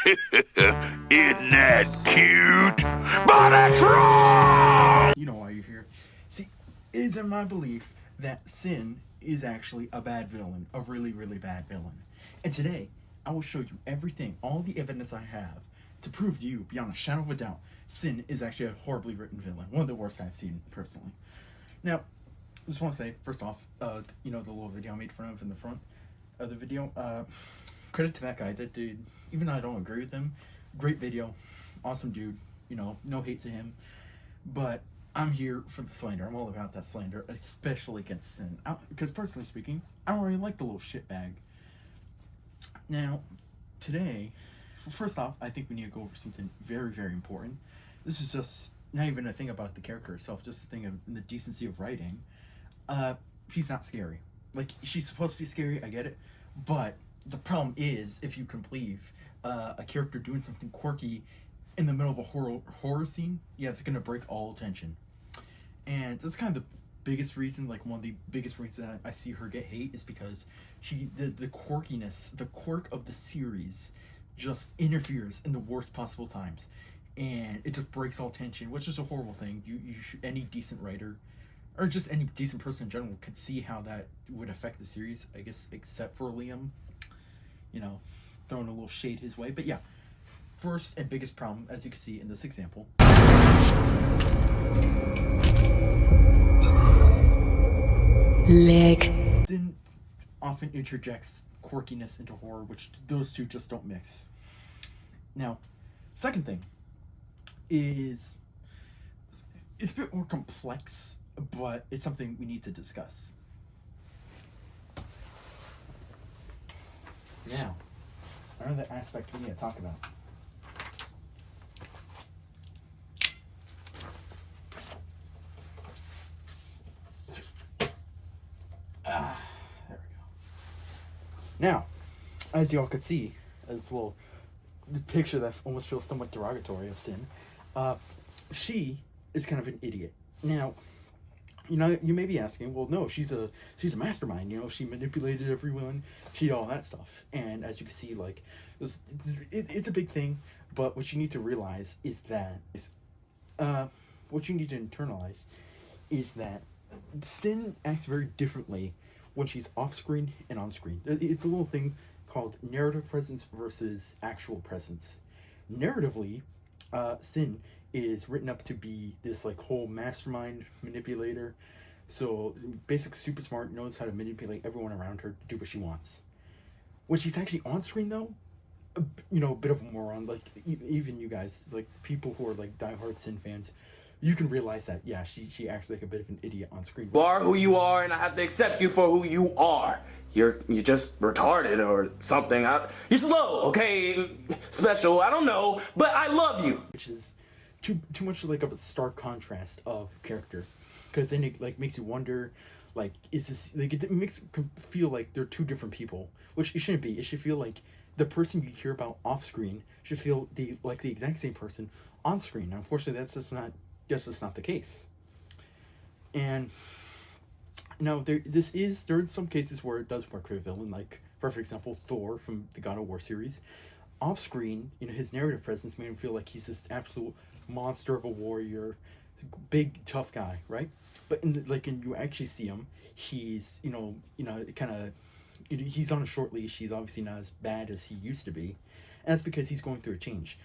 Isn't that cute? But it's wrong! You know why you're here. See, it is in my belief that Sin is actually a bad villain, a really, really bad villain. And today, I will show you everything, all the evidence I have, to prove to you, beyond a shadow of a doubt, Sin is actually a horribly written villain. One of the worst I've seen, personally. Now, I just want to say, first off, you know the little video I made fun of in the front of the video? Credit to that guy, that dude, even though I don't agree with him, great video, awesome dude, you know, no hate to him, but I'm here for the slander. I'm all about that slander, especially against Sin. Because personally speaking, I don't really like the little shitbag. Now, today, first off, I think we need to go over something very, very important. This is just not even a thing about the character herself, just a thing of the decency of writing. She's not scary. Like, she's supposed to be scary, I get it, but the problem is, if you can believe a character doing something quirky in the middle of a horror scene, yeah, it's gonna break all attention. And that's kind of the biggest reason, like one of the biggest reasons that I see her get hate is because the quirkiness, the quirk of the series just interferes in the worst possible times, and it just breaks all tension, which is a horrible thing. Any decent writer, or just any decent person in general, could see how that would affect the series, I guess, except for Liam, you know, throwing a little shade his way. But yeah, first and biggest problem, as you can see in this example, Sin often interjects quirkiness into horror, which those two just don't mix. Now, second thing is, it's a bit more complex, but it's something we need to discuss. Now, another aspect we need to talk about. There we go. Now, as y'all could see, this little picture that almost feels somewhat derogatory of Sin, she is kind of an idiot. Now, you know, you may be asking, well, no, she's a mastermind, you know, she manipulated everyone, she did all that stuff. And as you can see, like, it's a big thing, but what you need to realize is that, what you need to internalize is that Sin acts very differently when she's off-screen and on-screen. It's a little thing called narrative presence versus actual presence. Narratively, Sin is written up to be this like whole mastermind manipulator. So basically super smart, knows how to manipulate everyone around her to do what she wants. When she's actually on screen though, you know, a bit of a moron. Like even you guys, like people who are like diehard Sin fans, you can realize that, yeah, she acts like a bit of an idiot on screen. You are who you are, and I have to accept you for who you are. You're just retarded or something. You're slow, okay? Special, I don't know, but I love you. Which is too much like of a stark contrast of character, because then it like makes you wonder, like, is this like, it makes it feel like they're two different people, which it shouldn't be. It should feel like the person you hear about off screen should feel the exact same person on screen. Now, unfortunately, that's just not the case. And now there are some cases where it does work for a villain, like for example Thor from the God of War series. Off screen, you know, his narrative presence made him feel like he's this absolute monster of a warrior, big tough guy, right? But in you actually see him, he's you know kind of, he's on a short leash. He's obviously not as bad as he used to be, and that's because he's going through a change.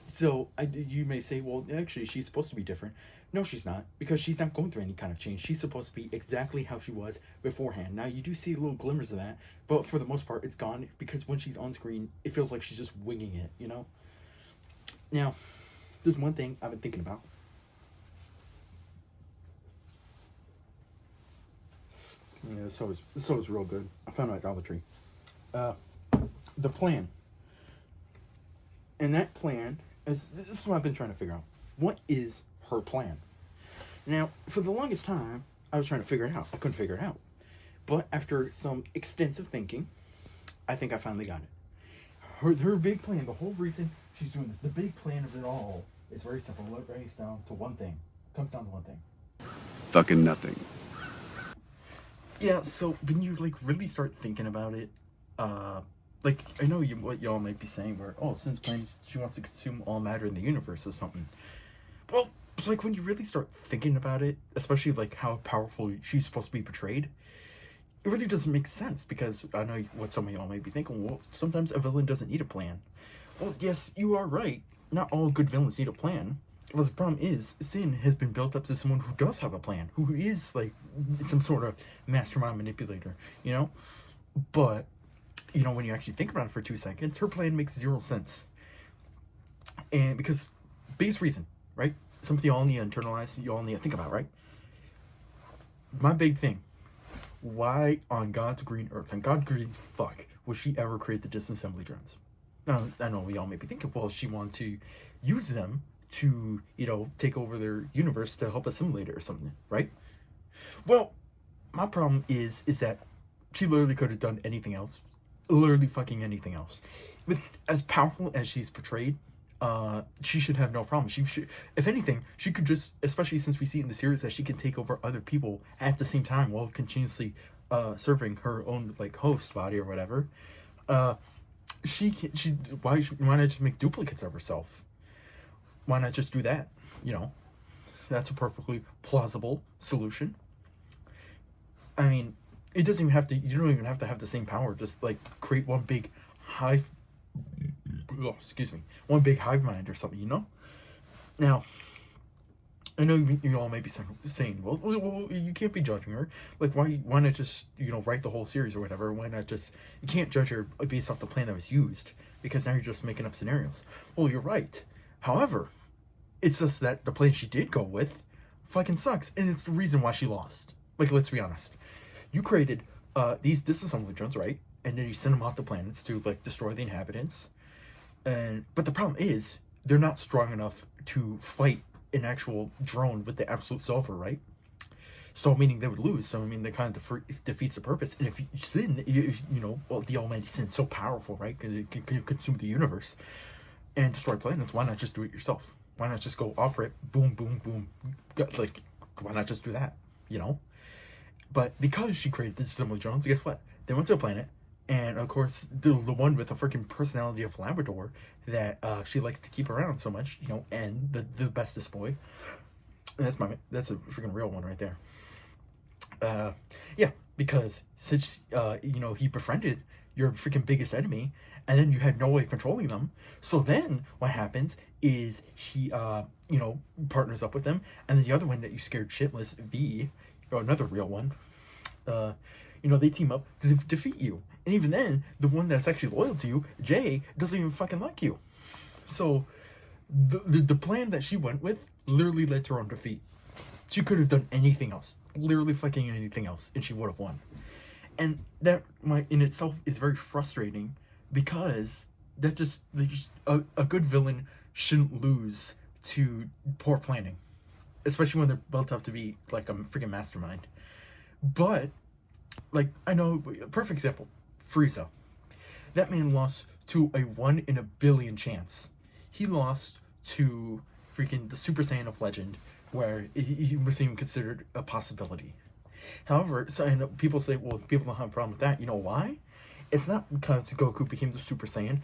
So you may say, well, actually, she's supposed to be different. No, she's not, because she's not going through any kind of change. She's supposed to be exactly how she was beforehand. Now, you do see little glimmers of that, but for the most part, it's gone, because when she's on screen, it feels like she's just winging it, you know? Now, there's one thing I've been thinking about. Yeah, this is real good. I found idolatry. The plan. And that plan, this is what I've been trying to figure out. What is her plan? Now, for the longest time, I was trying to figure it out. I couldn't figure it out. But after some extensive thinking, I think I finally got it. Her big plan, the whole reason she's doing this, the big plan of it all is very simple. It comes down to one thing. Fucking nothing. Yeah, so when you like really start thinking about it, like, I know what y'all might be saying, where, oh, Sin's plan is she wants to consume all matter in the universe or something. Well, like, when you really start thinking about it, especially, like, how powerful she's supposed to be portrayed, it really doesn't make sense, because I know what some of y'all might be thinking, well, sometimes a villain doesn't need a plan. Well, yes, you are right. Not all good villains need a plan. Well, the problem is, Sin has been built up to someone who does have a plan, who is, like, some sort of mastermind manipulator, you know? But, you know, when you actually think about it for 2 seconds, her plan makes 0 sense. And because, biggest reason, right? Something you all need to internalize, you all need to think about, right? My big thing, why on God's green earth, on God's green fuck, would she ever create the disassembly drones? Now, I know we all may be thinking, well, she wanted to use them to, you know, take over their universe to help assimilate it or something, right? Well, my problem is that she literally could have done anything else. Literally fucking anything else. With as powerful as she's portrayed, she should have no problem. She should, if anything, she could just, especially since we see in the series that she can take over other people at the same time while continuously serving her own, like, host body or whatever. Why not just make duplicates of herself? Why not just do that? You know, that's a perfectly plausible solution. I mean, it doesn't even have to, you don't even have to have the same power. Just, like, create one big one big hive mind or something, you know? Now, I know you all may be saying, well, you can't be judging her. Like, why not just, you know, write the whole series or whatever? Why not just, you can't judge her based off the plan that was used, because now you're just making up scenarios. Well, you're right. However, it's just that the plan she did go with fucking sucks, and it's the reason why she lost. Like, let's be honest. You created these disassembly drones, right? And then you send them off the planets to, like, destroy the inhabitants. But the problem is, they're not strong enough to fight an actual drone with the absolute silver, right? So, meaning they would lose. So, I mean, that kind of defeats the purpose. And if you Sin, you know, well, the Almighty Sin's so powerful, right? Because it can consume the universe and destroy planets. Why not just do it yourself? Why not just go offer it? Boom, boom, boom. Like, why not just do that? You know? But because she created the assembly drones, guess what? They went to a planet. And, of course, the one with the freaking personality of Labrador that she likes to keep around so much, you know, and the bestest boy. And that's a freaking real one right there. Yeah, because since, you know, he befriended your freaking biggest enemy, and then you had no way of controlling them. So then what happens is he, you know, partners up with them. And then the other one that you scared shitless, V, or another real one, you know, they team up to defeat you. And even then, the one that's actually loyal to you, Jay, doesn't even fucking like you. So, the plan that she went with literally led to her own defeat. She could have done anything else. Literally fucking anything else, and she would have won. And that, in itself, is very frustrating, because a good villain shouldn't lose to poor planning. Especially when they're built up to be, like, a freaking mastermind. But, like, I know, perfect example, Frieza. That man lost to a 1 in a billion chance. He lost to freaking the Super Saiyan of Legend, where he wasn't even considered a possibility. However, so I know people say, well, people don't have a problem with that. You know why? It's not because Goku became the Super Saiyan,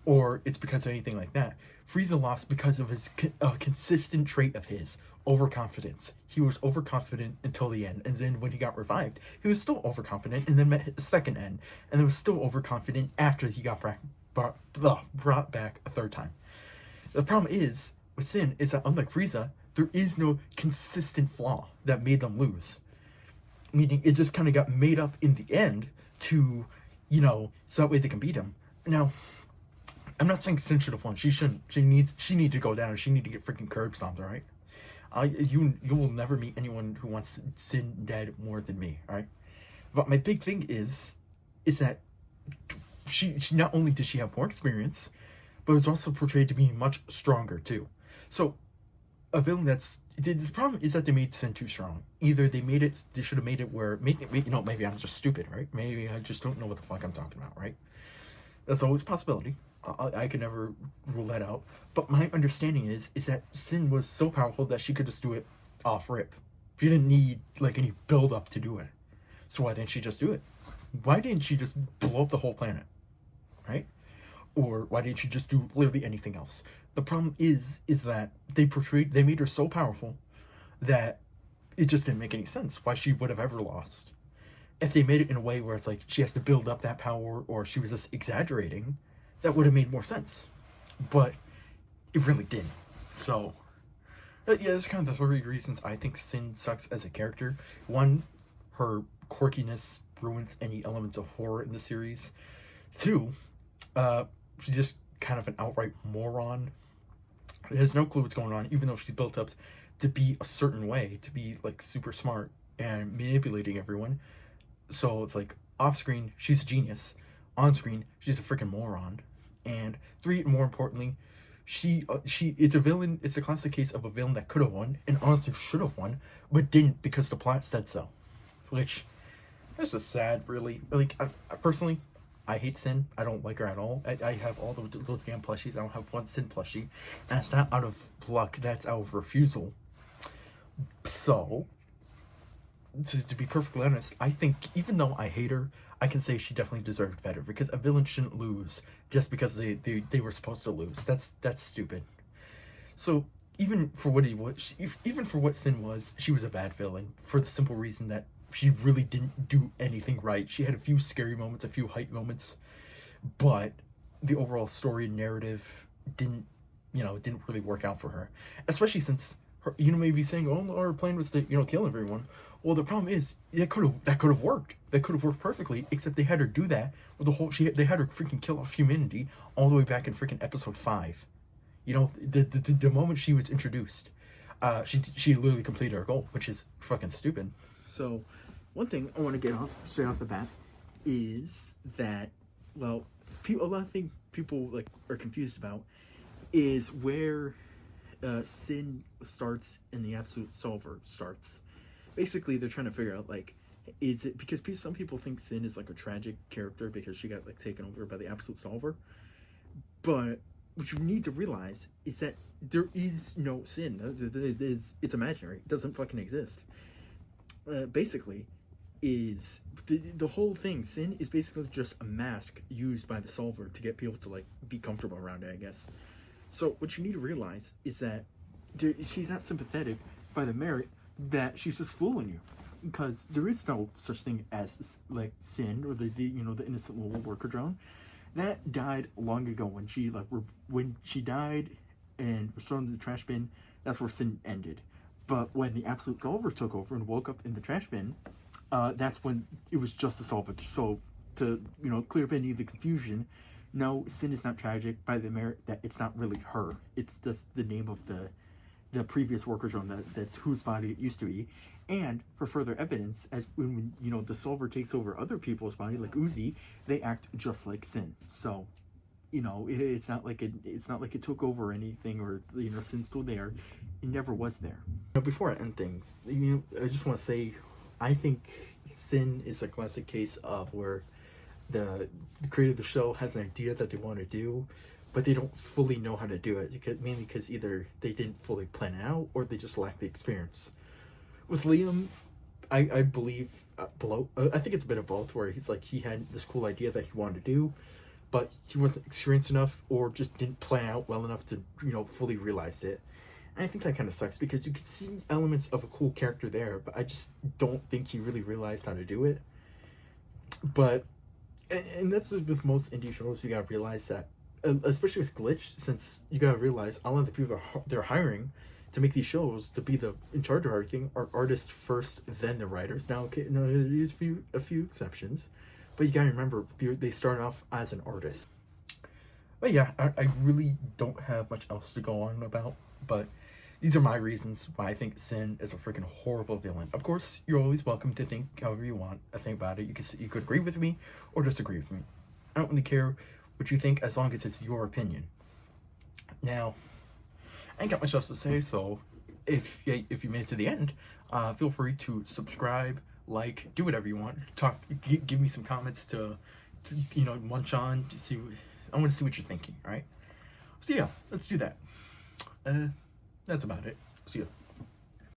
or it's because of anything like that. Frieza lost because of his consistent trait of his, overconfidence. He was overconfident until the end, and then when he got revived, he was still overconfident, and then met his second end, and then was still overconfident after he got brought back a third time. The problem is, with Sin, is that unlike Frieza, there is no consistent flaw that made them lose. Meaning, it just kind of got made up in the end to, you know, so that way they can beat him. Now, I'm not saying Sin should have won. She shouldn't. She needs to go down. She need to get freaking curb stomped, alright? You will never meet anyone who wants Sin dead more than me, alright? But my big thing is that she not only did she have more experience, but was also portrayed to be much stronger too. So a villain the problem is that they made Sin too strong. Either they should have made it where, you know, maybe I'm just stupid, right? Maybe I just don't know what the fuck I'm talking about, right? That's always a possibility. I can never rule that out. But my understanding is that Sin was so powerful that she could just do it off rip. She didn't need, like, any build up to do it. So why didn't she just do it? Why didn't she just blow up the whole planet? right? Or why didn't she just do literally anything else? The problem is that they made her so powerful that it just didn't make any sense why she would have ever lost. If they made it in a way where it's like she has to build up that power, or she was just exaggerating, that would have made more sense. But it really didn't. So, yeah, that's kind of the three reasons I think Sin sucks as a character. One, her quirkiness ruins any elements of horror in the series. Two, she's just kind of an outright moron. She has no clue what's going on, even though she's built up to be a certain way, to be like super smart and manipulating everyone. So it's like off screen, she's a genius. On screen, she's a freaking moron. And three, more importantly, it's a villain. It's a classic case of a villain that could have won and honestly should have won, but didn't because the plot said so. Which, that's just sad, really. Like, I personally, I hate Sin. I don't like her at all. I have all those damn plushies. I don't have one Sin plushie, and it's not out of luck. That's out of refusal. So, to be perfectly honest, I think even though I hate her, I can say she definitely deserved better, because a villain shouldn't lose just because they were supposed to lose. That's stupid. So even for what he was, even for what Sin was, she was a bad villain for the simple reason that she really didn't do anything right. She had a few scary moments, a few hype moments, but the overall story narrative didn't really work out for her, especially since her, maybe saying, oh, our plan was to kill everyone. Well, the problem is that could have worked. That could have worked perfectly, except they had her do that with they had her freaking kill off humanity all the way back in freaking episode 5. The moment she was introduced, she literally completed her goal, which is fucking stupid. So, one thing I want to get off straight off the bat is that, well, a lot of things people are confused about is where Sin starts and the Absolute Solver starts. Basically, they're trying to figure out, is it because some people think Sin is a tragic character because she got taken over by the Absolute Solver, but what you need to realize is that there is no Sin. It's imaginary. It doesn't fucking exist. Basically, is the whole thing. Sin is basically just a mask used by the Solver to get people to be comfortable around it, I guess. So what you need to realize is that she's not sympathetic by the merit that she's just fooling you, because there is no such thing as Sin or the innocent little worker drone that died long ago. When she died and was thrown in the trash bin, that's where Sin ended. But when the Absolute Solver took over and woke up in the trash bin, that's when it was just the Solver. So to clear up any of the confusion, no, Sin is not tragic by the merit that it's not really her. It's just the name of the previous worker drone that's whose body it used to be. And for further evidence, as when the Solver takes over other people's body, like Uzi, they act just like Sin. So it's not like it took over anything, or Sin's still there. It never was there. Before I end things, I just want to say, I think Sin is a classic case of where the creator of the show has an idea that they want to do, but they don't fully know how to do it, mainly because either they didn't fully plan it out or they just lack the experience. With Liam, I believe I think it's a bit of both, where he had this cool idea that he wanted to do, but he wasn't experienced enough or just didn't plan out well enough to fully realize it. And I think that kind of sucks, because you could see elements of a cool character there, but I just don't think he really realized how to do it. But and that's with most indie shows, you gotta realize that, especially with Glitch, since you gotta realize a lot of the people they're hiring to make these shows, to be in charge of everything, are artists first, then the writers. Now, okay, there's a few exceptions, but you gotta remember they start off as an artist. But yeah, I really don't have much else to go on about, but these are my reasons why I think Sin is a freaking horrible villain. Of course, you're always welcome to think however you want to think about it. You could agree with me or disagree with me. I don't really care what you think, as long as it's your opinion. Now, I ain't got much else to say, so if you made it to the end, feel free to subscribe, do whatever you want. Give me some comments to munch on. I want to see what you're thinking, all right? So yeah, let's do that. That's about it. See ya.